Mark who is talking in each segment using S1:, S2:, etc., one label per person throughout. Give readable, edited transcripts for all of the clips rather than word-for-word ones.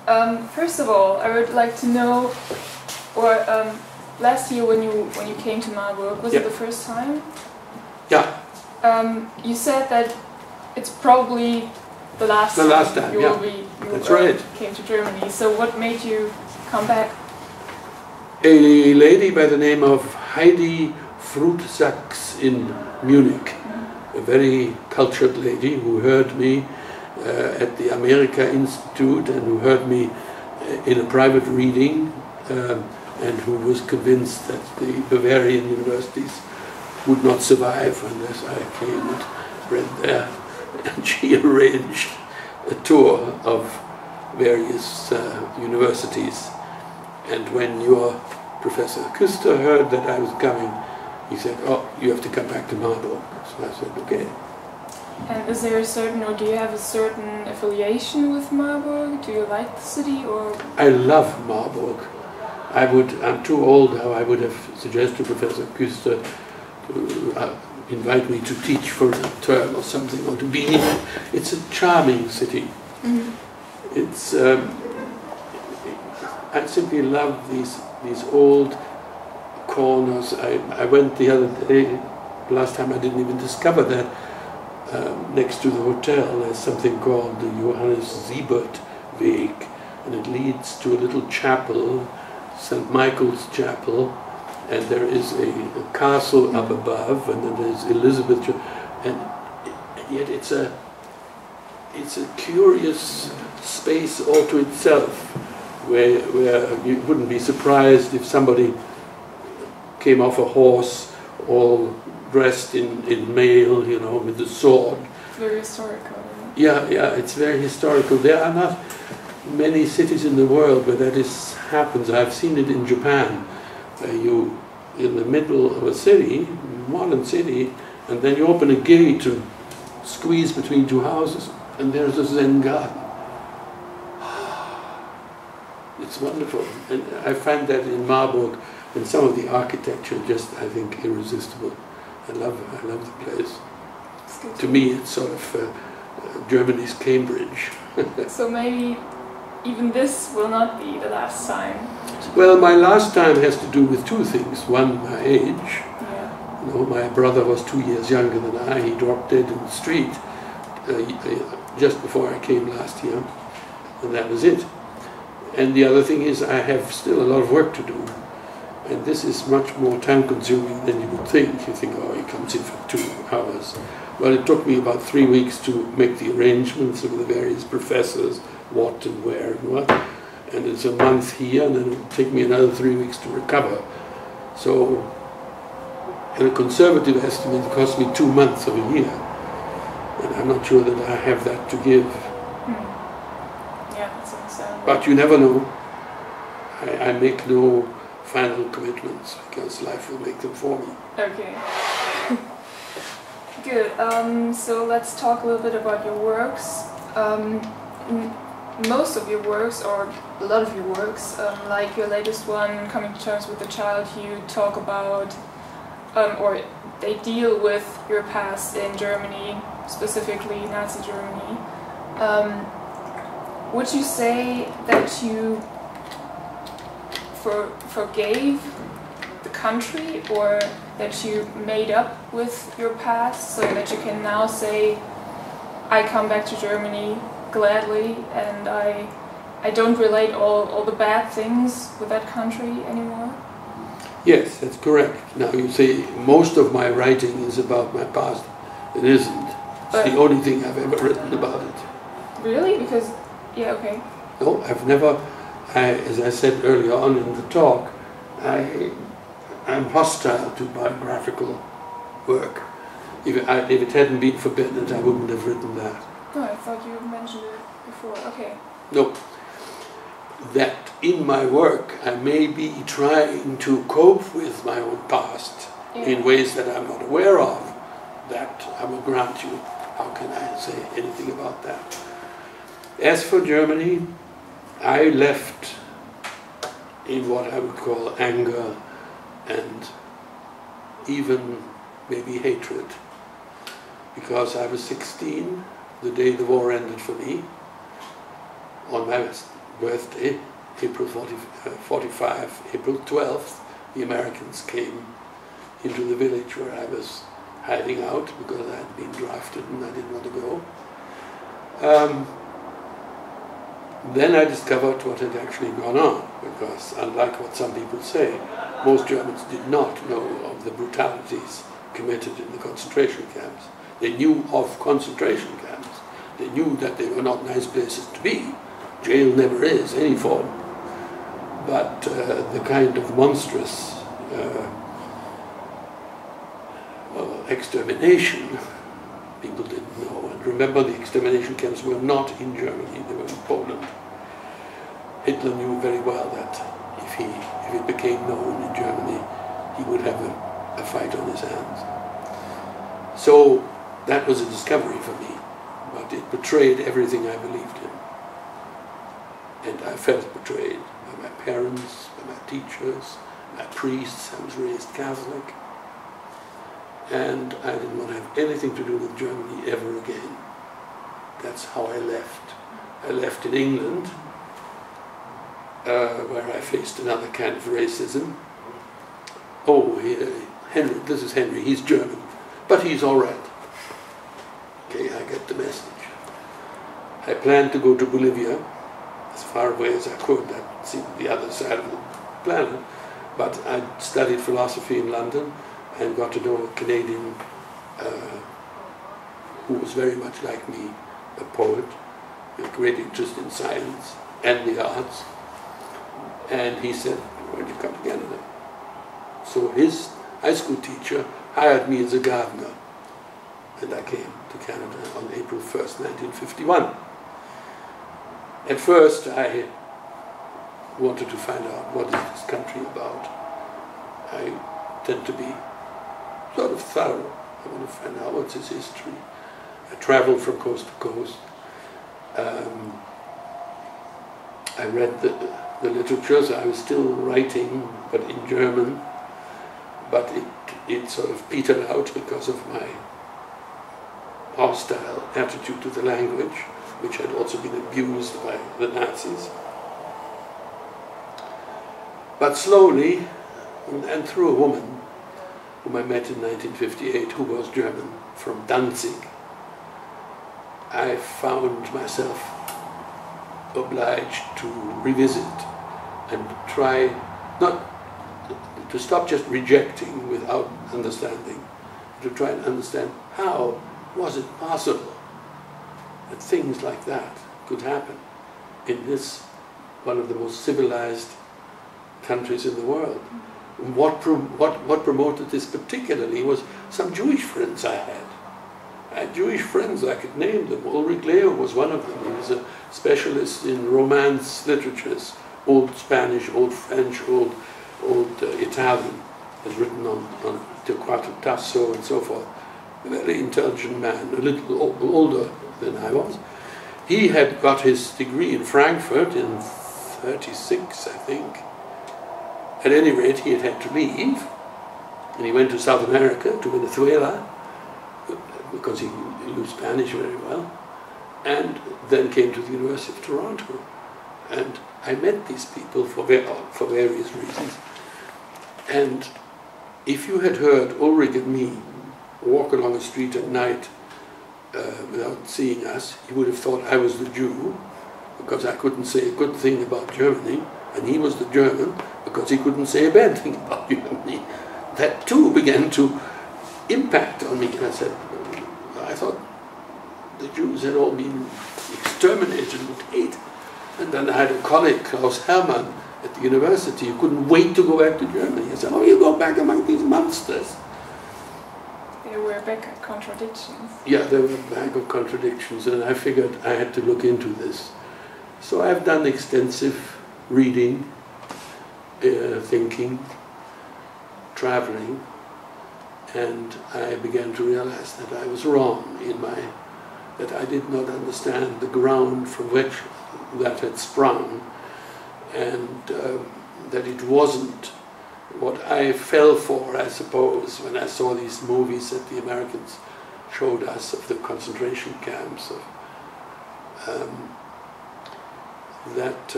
S1: First of all, I would like to know, or last year when you came to Marburg, was it the first time?
S2: Yeah.
S1: You said that it's probably the last time you came to Germany. So what made you come back?
S2: A lady by the name of Heidi Fruitsacks in Munich, a very cultured lady who heard me at the America Institute and who heard me in a private reading and who was convinced that the Bavarian universities would not survive unless I came and read there. And she arranged a tour of various universities. And when your Professor Küster heard that I was coming, he said, "Oh, you have to come back to Marburg." So I said, "Okay."
S1: And is there a certain, or do you have a certain affiliation with Marburg? Do you like the city, or?
S2: I love Marburg. I'm too old now. I would have suggested Professor Küster to invite me to teach for a term or something, or to be in it. It's a charming city. Mm-hmm. It's. I simply love these old corners. I went the other day. Last time I didn't even discover that. Next to the hotel, there's something called the Johannes Siebert Weg, and it leads to a little chapel, St. Michael's Chapel, and there is a castle up above, and then there's Elizabeth, and yet it's a curious space all to itself, where you wouldn't be surprised if somebody came off a horse all dressed in mail, you know, with the sword.
S1: Very historical.
S2: Yeah, it's very historical. There are not many cities in the world where that happens. I've seen it in Japan. You, in the middle of a city, modern city, and then you open a gate to squeeze between two houses, and there's a Zen garden. It's wonderful. And I find that in Marburg, and some of the architecture just, I think, irresistible. I love the place. To me, it's sort of Germany's Cambridge.
S1: So maybe even this will not be the last time.
S2: Well, my last time has to do with two things. One, my age.
S1: Yeah.
S2: You know, my brother was 2 years younger than I. He dropped dead in the street just before I came last year, and that was it. And the other thing is, I have still a lot of work to do. And this is much more time-consuming than you would think. You think, oh, he comes in for 2 hours. Well, it took me about 3 weeks to make the arrangements with the various professors, what and where and what. And it's a month here, and then it will take me another 3 weeks to recover. So, in a conservative estimate, it cost me 2 months of a year. And I'm not sure that I have that to give.
S1: Yeah, that's understandable.
S2: But you never know. I make no final commitments, because life will make them for me.
S1: Okay. Good. So let's talk a little bit about your works. Most of your works, or a lot of your works, like your latest one, Coming to Terms with the Child, you talk about, or they deal with your past in Germany, specifically Nazi Germany. Would you say that you forgave the country, or that you made up with your past, so that you can now say, I come back to Germany gladly, and I don't relate all the bad things with that country anymore?
S2: Yes, that's correct. Now you say most of my writing is about my past. It isn't. It's the only thing I've ever written about it.
S1: Really? Because, yeah, okay.
S2: No, I've never, as I said earlier on in the talk, I'm hostile to biographical work. If it hadn't been for Bennett, I wouldn't have written that.
S1: No, I thought you mentioned it before. Okay.
S2: No. That in my work I may be trying to cope with my own past in ways that I'm not aware of. That I will grant you. How can I say anything about that? As for Germany, I left in what I would call anger and even maybe hatred, because I was 16 the day the war ended for me. On my birthday, April 45, April 12th, the Americans came into the village where I was hiding out because I had been drafted and I didn't want to go. Then I discovered what had actually gone on, because unlike what some people say, most Germans did not know of the brutalities committed in the concentration camps. They knew of concentration camps. They knew that they were not nice places to be. Jail never is, any form. But the kind of monstrous extermination, people didn't know. And remember, the extermination camps were not in Germany, they were in Poland. Hitler knew very well that if it became known in Germany, he would have a fight on his hands. So that was a discovery for me, but it betrayed everything I believed in. And I felt betrayed by my parents, by my teachers, my priests. I was raised Catholic. And I didn't want to have anything to do with Germany ever again. That's how I left. I left in England, where I faced another kind of racism. Oh, Henry, this is Henry, he's German, but he's all right. Okay, I get the message. I planned to go to Bolivia, as far away as I could. That seemed the other side of the planet. But I studied philosophy in London and got to know a Canadian who was very much like me, a poet, with great interest in science and the arts. And he said, "Why don't you come to Canada?" So his high school teacher hired me as a gardener. And I came to Canada on April 1st, 1951. At first I wanted to find out what is this country about. I tend to be sort of thorough. I want to find out what's its history. I traveled from coast to coast. I read the literatures. I was still writing, but in German. But it sort of petered out because of my hostile attitude to the language, which had also been abused by the Nazis. But slowly, and through a woman whom I met in 1958, who was German, from Danzig, I found myself obliged to revisit and try not to stop just rejecting without understanding, to try and understand how was it possible that things like that could happen in this, one of the most civilized countries in the world. And what promoted this particularly was some Jewish friends I had. I had Jewish friends, I could name them. Ulrich Leo was one of them. He was a specialist in Romance literatures, Old Spanish, Old French, Old Italian, has written on Torquato Tasso and so forth. A very intelligent man, a little older than I was. He had got his degree in Frankfurt in 36, I think. At any rate, he had to leave, and he went to South America, to Venezuela, because he knew Spanish very well, and then came to the University of Toronto. And I met these people for various reasons. And if you had heard Ulrich and me walk along a street at night without seeing us, you would have thought I was the Jew, because I couldn't say a good thing about Germany, and he was the German, because he couldn't say a bad thing about Germany. That too began to impact on me, and I thought the Jews had all been exterminated with hate. And then I had a colleague, Klaus Hermann, at the university, who couldn't wait to go back to Germany. He said, "Oh, you go back among these monsters."
S1: There were a bag of contradictions.
S2: Yeah, there were a bag of contradictions, and I figured I had to look into this. So I've done extensive reading, thinking, traveling, and I began to realize that I was wrong that I did not understand the ground from which that had sprung, and that it wasn't what I fell for, I suppose, when I saw these movies that the Americans showed us of the concentration camps. that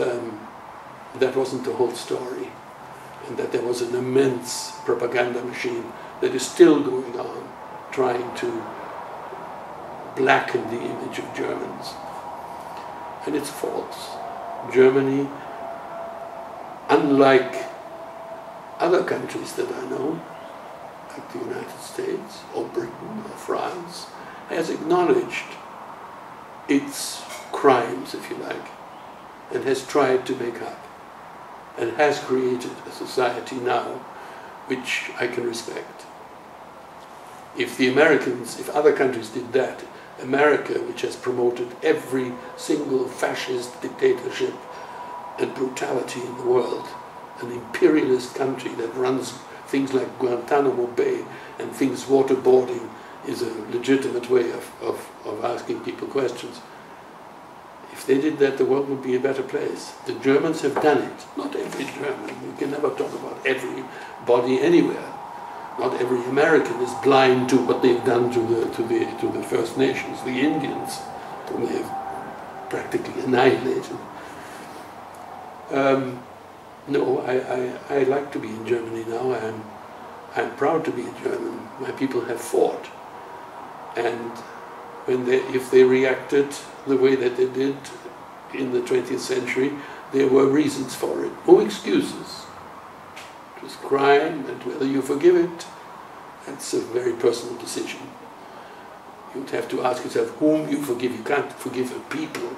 S2: that wasn't the whole story, and that there was an immense propaganda machine that is still going on, trying to blacken the image of Germans. And it's false. Germany, unlike other countries that I know, like the United States or Britain or France, has acknowledged its crimes, if you like, and has tried to make up, and has created a society now which I can respect. If the Americans, if other countries did that, America, which has promoted every single fascist dictatorship and brutality in the world, an imperialist country that runs things like Guantanamo Bay and thinks waterboarding is a legitimate way of asking people questions. If they did that, the world would be a better place. The Germans have done it. Not every German. We can never talk about everybody anywhere. Not every American is blind to what they've done to the First Nations, the Indians, whom they've practically annihilated. No, I like to be in Germany now. I'm proud to be a German. My people have fought, and if they reacted the way that they did in the 20th century, there were reasons for it. No excuses. It was crime, and whether you forgive it, that's a very personal decision. You'd have to ask yourself whom you forgive. You can't forgive a people.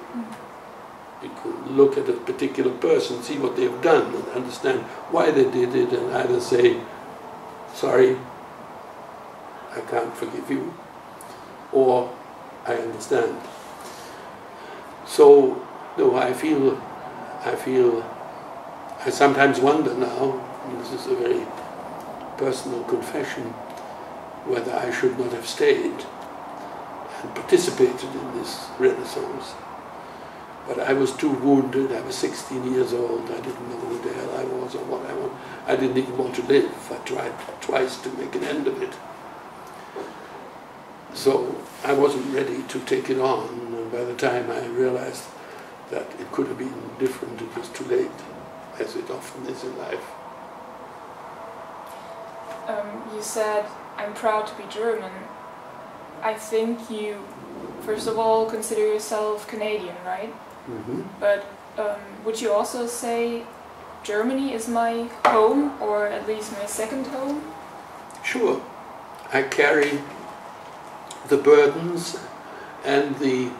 S2: You could look at a particular person, see what they've done, and understand why they did it, and either say, sorry, I can't forgive you, or I understand. So, no, I sometimes wonder now, and this is a very personal confession, whether I should not have stayed and participated in this Renaissance. But I was too wounded. I was 16 years old. I didn't know who the hell I was or what I want. I didn't even want to live. I tried twice to make an end of it. So I wasn't ready to take it on. And by the time I realized that it could have been different, it was too late, as it often is in life.
S1: You said, I'm proud to be German. I think you, first of all, consider yourself Canadian, right?
S2: Mm-hmm.
S1: But would you also say Germany is my home, or at least my second home?
S2: Sure. I carry the burdens and the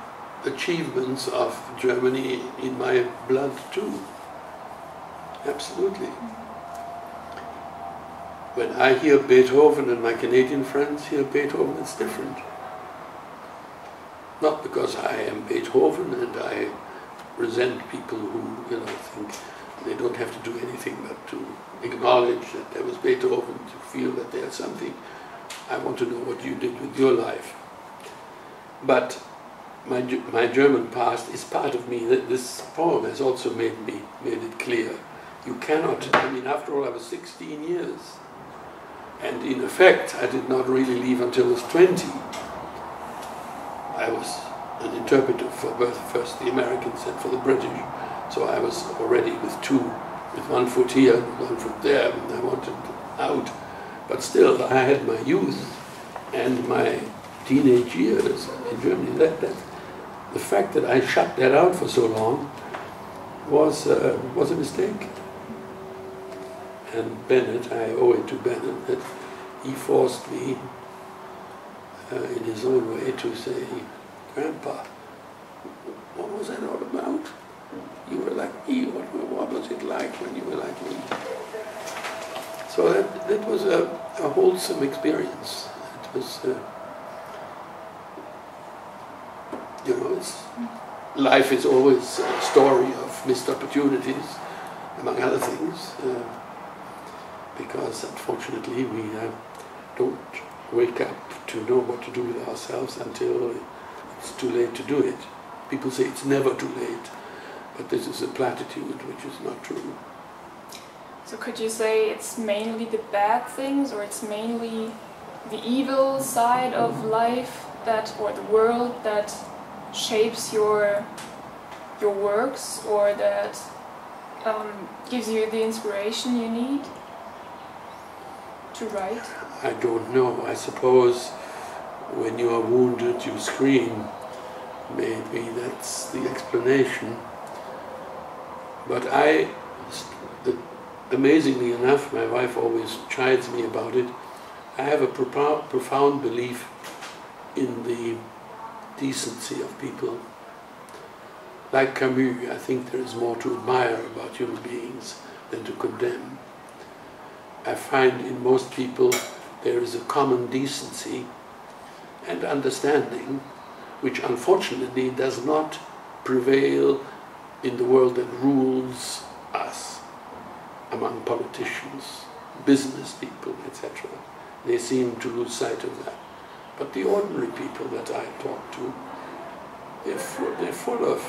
S2: achievements of Germany in my blood too. Absolutely. When I hear Beethoven and my Canadian friends hear Beethoven, it's different. Not because I am Beethoven and I resent people who, think they don't have to do anything but to acknowledge that there was Beethoven, to feel that there's something. I want to know what you did with your life. But my German past is part of me. This poem has also made it clear. You cannot, after all, I was 16 years. And in effect, I did not really leave until I was 20. I was an interpreter for both first the Americans and for the British. So I was already with one foot here and one foot there, and I wanted out. But still, I had my youth and my teenage years in Germany. The fact that I shut that out for so long was a mistake. And Bennett, I owe it to Bennett, that he forced me in his own way to say, Grandpa, what was that all about? You were like me. What was it like when you were like me? So that was a wholesome experience. It was, life is always a story of missed opportunities, among other things. Because unfortunately we don't wake up to know what to do with ourselves until it's too late to do it. People say it's never too late, but this is a platitude which is not true.
S1: So could you say it's mainly the bad things, or it's mainly the evil side of life or the world that shapes your your works, or that gives you the inspiration you need to write?
S2: I don't know. I suppose when you are wounded you scream. Maybe that's the explanation. But amazingly enough, my wife always chides me about it, I have a profound belief in the decency of people. Like Camus, I think there is more to admire about human beings than to condemn. I find in most people there is a common decency and understanding, which unfortunately does not prevail in the world that rules us, among politicians, business people, etc. They seem to lose sight of that. But the ordinary people that I talk to, they're full of...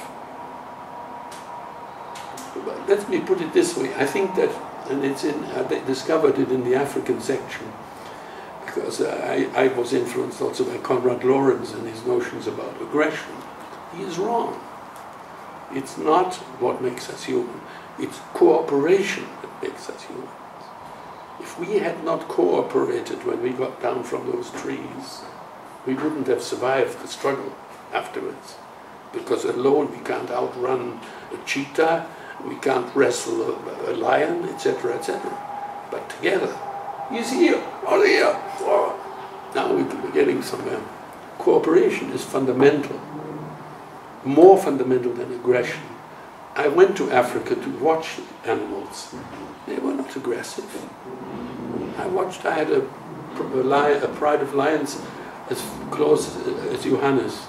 S2: Let me put it this way. I think that, and I discovered it in the African section, because I was influenced also by Konrad Lorenz and his notions about aggression. He is wrong. It's not what makes us human. It's cooperation that makes us human. If we had not cooperated when we got down from those trees, we wouldn't have survived the struggle afterwards. Because alone we can't outrun a cheetah, we can't wrestle a lion, etc., etc. But together, he's here, or here, or... Now we're getting somewhere. Cooperation is fundamental, more fundamental than aggression. I went to Africa to watch animals. They were not aggressive. I had a pride of lions as close as Johannes,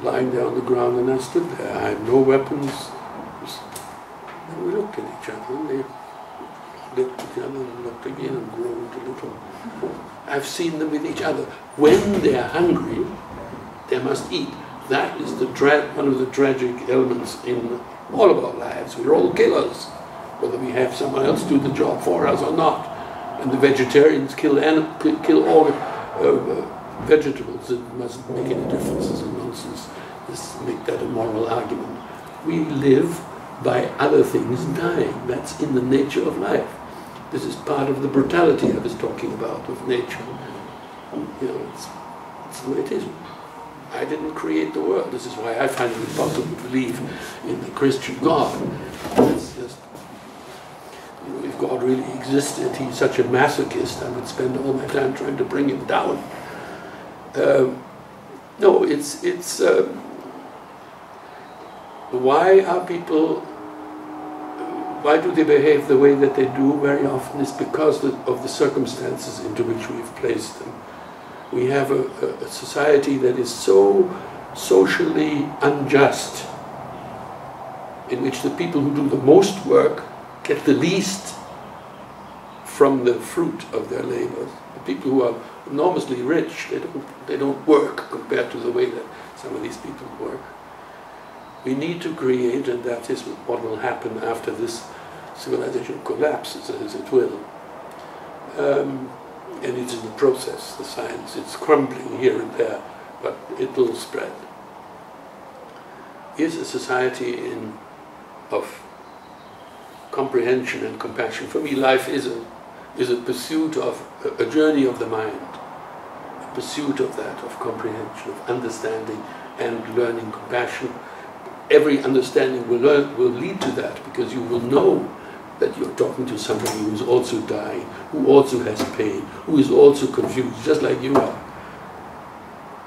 S2: lying there on the ground, and I stood there. I had no weapons. And we looked at each other, and they looked at each other and looked again and groaned a little. I've seen them with each other. When they're hungry, they must eat. That is one of the tragic elements in all of our lives. We're all killers, whether we have someone else do the job for us or not. And the vegetarians kill all vegetables. It mustn't make any difference. It's nonsense. Just make that a moral argument. We live by other things dying. That's in the nature of life. This is part of the brutality I was talking about of nature. You know, it's the way it is. I didn't create the world. This is why I find it impossible to believe in the Christian God. It's just, you know, if God really existed, he's such a masochist, I would spend all my time trying to bring him down. No, why are people, why do they behave the way that they do? Very often it's because of the circumstances into which we've placed them. We have a society that is so socially unjust, in which the people who do the most work get the least from the fruit of their labors. The people who are enormously rich, they don't work compared to the way that some of these people work. We need to create, and that is what will happen after this civilization collapses, as it will. And it's in the process, the science. It's crumbling here and there, but it will spread. Is a society of comprehension and compassion. For me, life is a pursuit of, a journey of the mind, a pursuit of that, of comprehension, of understanding and learning compassion. Every understanding will lead to that, because you will know that you're talking to somebody who's also dying, who also has pain, who is also confused, just like you are.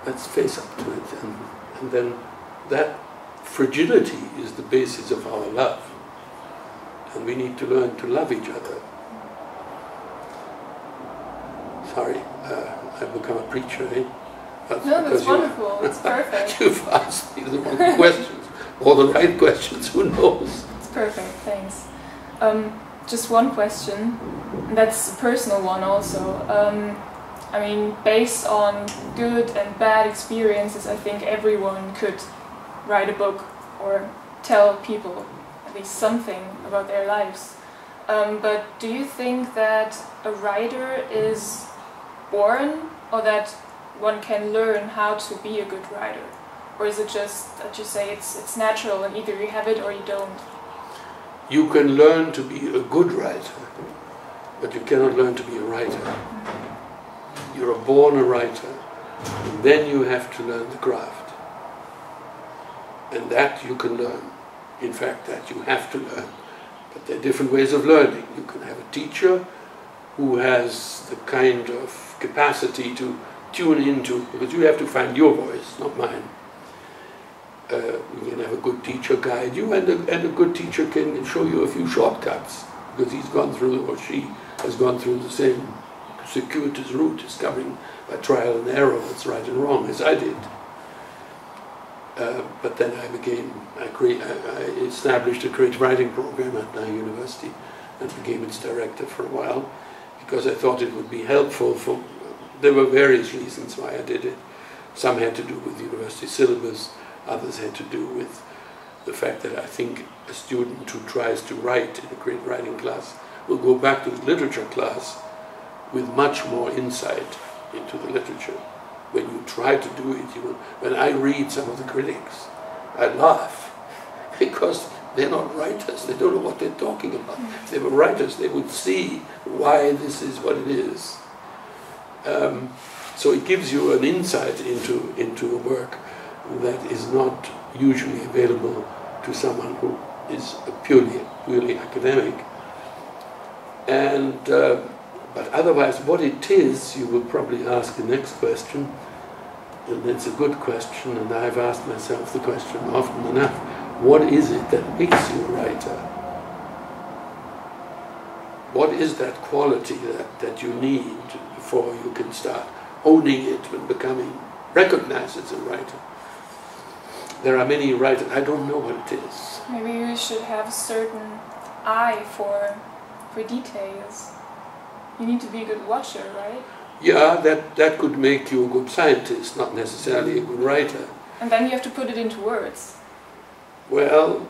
S2: Let's face up to it. And then that fragility is the basis of our love. And we need to learn to love each other. Sorry, I've become a preacher, eh?
S1: No, that's wonderful. It's perfect.
S2: You've asked me the wrong questions, or the right questions, who knows?
S1: It's perfect, thanks. Just one question, and that's a personal one also. I mean, based on good and bad experiences, I think everyone could write a book or tell people at least something about their lives. But do you think that a writer is born, or that one can learn how to be a good writer? Or is it just that you say it's natural and either you have it or you don't?
S2: You can learn to be a good writer, but you cannot learn to be a writer. You're born a writer, and then you have to learn the craft. And that you can learn. In fact, that you have to learn. But there are different ways of learning. You can have a teacher who has the kind of capacity to tune into, because you have to find your voice, not mine. You can have a good teacher guide you, and a good teacher can show you a few shortcuts, because he's gone through, or she has gone through the same circuitous route, discovering by trial and error what's right and wrong, as I did. But then I established a creative writing program at Anna University and became its director for a while, because I thought it would be helpful for, there were various reasons why I did it. Some had to do with the university syllabus, others had to do with the fact that I think a student who tries to write in a creative writing class will go back to his literature class with much more insight into the literature. When you try to do it, when I read some of the critics, I laugh, because they're not writers, they don't know what they're talking about. If they were writers, they would see why this is what it is. So it gives you an insight into a work that is not usually available to someone who is purely academic. And but otherwise, what it is, you will probably ask the next question, and it's a good question, and I've asked myself the question often enough. What is it that makes you a writer? What is that quality that you need before you can start owning it and becoming recognized as a writer? There are many writers, I don't know what it is.
S1: Maybe you should have a certain eye for details. You need to be a good watcher, right?
S2: Yeah, that could make you a good scientist, not necessarily a good writer.
S1: And then you have to put it into words.
S2: Well,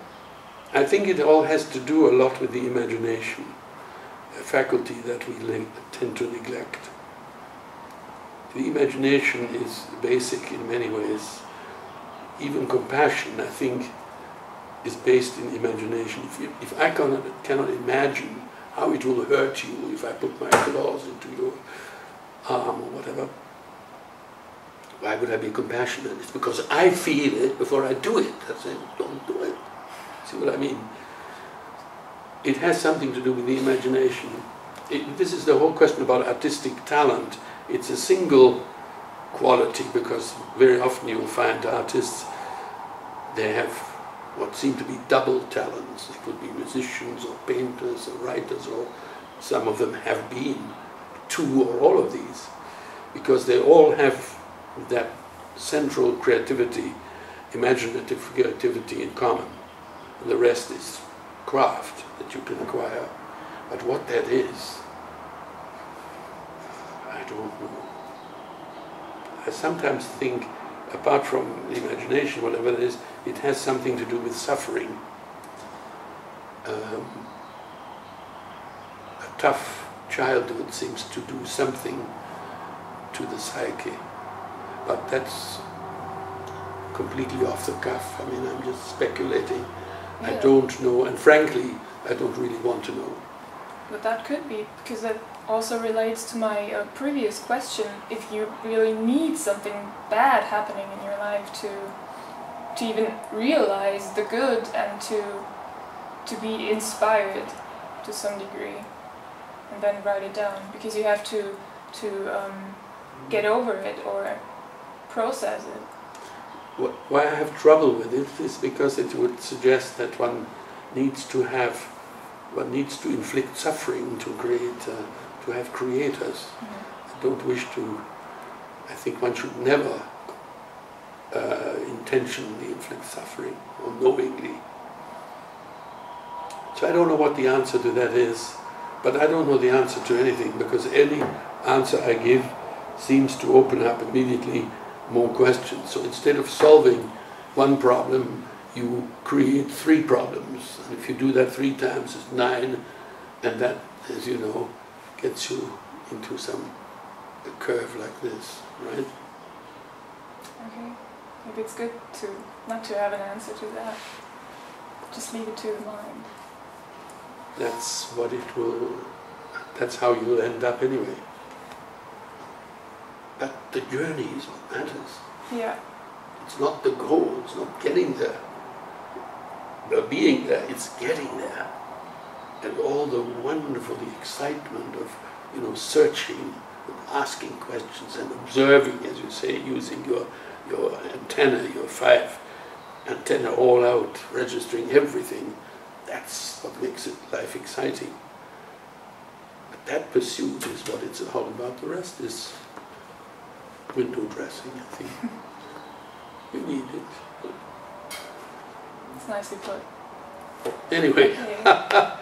S2: I think it all has to do a lot with the imagination, a faculty that we tend to neglect. The imagination is basic in many ways. Even compassion, I think, is based in imagination. If I cannot imagine how it will hurt you if I put my claws into your arm or whatever, why would I be compassionate? It's because I feel it before I do it. I say, don't do it. See what I mean? It has something to do with the imagination. This is the whole question about artistic talent. It's a single quality, because very often you will find artists, they have what seem to be double talents. They could be musicians or painters or writers, or some of them have been two or all of these, because they all have that central creativity, imaginative creativity in common. And the rest is craft that you can acquire. But what that is, I don't know. I sometimes think, apart from the imagination, whatever it is, it has something to do with suffering. A tough childhood seems to do something to the psyche. But that's completely off the cuff. I mean, I'm just speculating. Yeah. I don't know, and frankly, I don't really want to know.
S1: But that could be, because that also relates to my previous question. If you really need something bad happening in your life to even realize the good and to be inspired to some degree, and then write it down, because you have to get over it or process it.
S2: Why I have trouble with it is because it would suggest that one needs to inflict suffering to create, to have creators. Mm-hmm. I don't wish to. I think one should never intentionally inflict suffering or knowingly. So I don't know what the answer to that is, but I don't know the answer to anything, because any answer I give seems to open up immediately more questions. So instead of solving one problem, you create 3 problems. And if you do that 3 times, it's 9, and that, as you know, gets you into a curve like this, right?
S1: Okay. maybe it's good to not to have an answer to that. Just leave it to the mind.
S2: That's what it will, that's how you'll end up anyway. But the journey is what matters.
S1: Yeah.
S2: It's not the goal, it's not getting there. The being there, it's getting there. And all the wonderful excitement of, searching and asking questions and observing, as you say, using your antenna, your 5 antenna all out, registering everything. That's what makes life exciting. But that pursuit is what it's all about. The rest is window dressing, I think. You need it.
S1: It's nicely put.
S2: Anyway.
S1: Yeah.